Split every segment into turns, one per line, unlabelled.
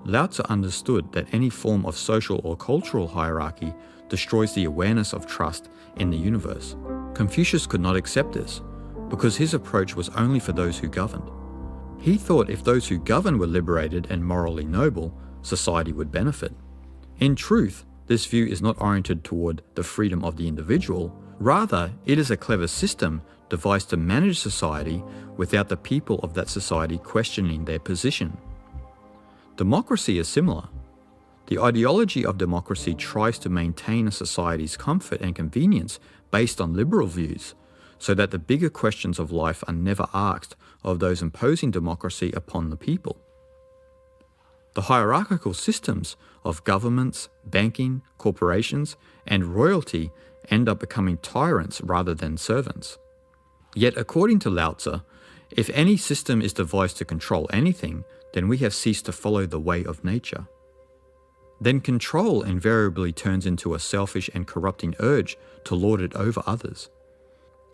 Lao Tzu understood that any form of social or cultural hierarchy destroys the awareness of trust in the universe. Confucius could not accept this, because his approach was only for those who governed. He thought if those who govern were liberated and morally noble, society would benefit. In truth, this view is not oriented toward the freedom of the individual. Rather, it is a clever system devised to manage society without the people of that society questioning their position. Democracy is similar. The ideology of democracy tries to maintain a society's comfort and convenience based on liberal views, so that the bigger questions of life are never asked of those imposing democracy upon the people. The hierarchical systems of governments, banking, corporations, and royalty end up becoming tyrants rather than servants. Yet according to Lao Tzu, if any system is devised to control anything, then we have ceased to follow the way of nature. Then control invariably turns into a selfish and corrupting urge to lord it over others.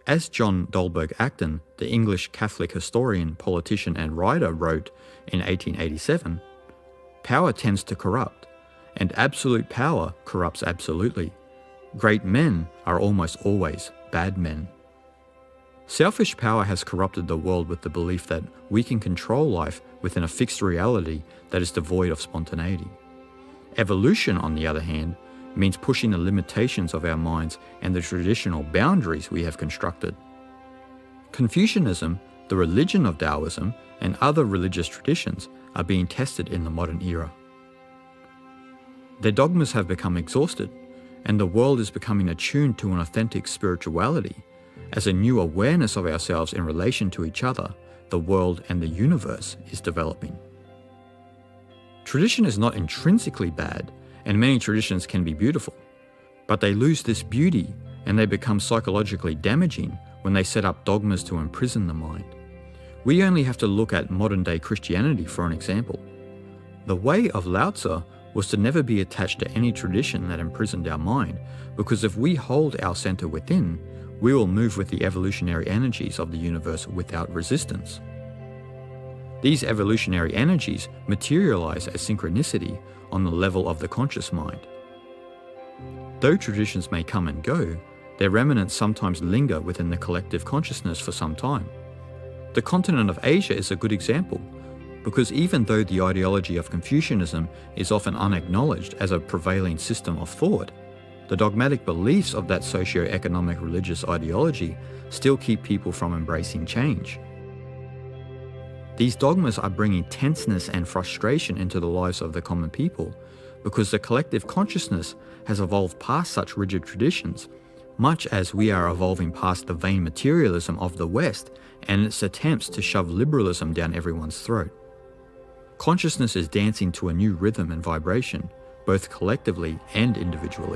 As John Lord Acton, the English Catholic historian, politician and writer, wrote in 1887, "Power tends to corrupt, and absolute power corrupts absolutely. Great men are almost always bad men." Selfish power has corrupted the world with the belief that we can control life within a fixed reality that is devoid of spontaneity. Evolution, on the other hand, means pushing the limitations of our minds and the traditional boundaries we have constructed. Confucianism, the religion of Taoism, and other religious traditions are being tested in the modern era. Their dogmas have become exhausted, and the world is becoming attuned to an authentic spirituality, as a new awareness of ourselves in relation to each other, the world, and the universe is developing. Tradition is not intrinsically bad, and many traditions can be beautiful, but they lose this beauty and they become psychologically damaging when they set up dogmas to imprison the mind. We only have to look at modern-day Christianity for an example. The way of Lao Tzu was to never be attached to any tradition that imprisoned our mind, because if we hold our center within, we will move with the evolutionary energies of the universe without resistance. These evolutionary energies materialize as synchronicity on the level of the conscious mind. Though traditions may come and go, their remnants sometimes linger within the collective consciousness for some time. The continent of Asia is a good example, because even though the ideology of Confucianism is often unacknowledged as a prevailing system of thought, the dogmatic beliefs of that socio-economic religious ideology still keep people from embracing change. These dogmas are bringing tenseness and frustration into the lives of the common people, because the collective consciousness has evolved past such rigid traditions, much as we are evolving past the vain materialism of the West and its attempts to shove liberalism down everyone's throat. Consciousness is dancing to a new rhythm and vibration, both collectively and individually.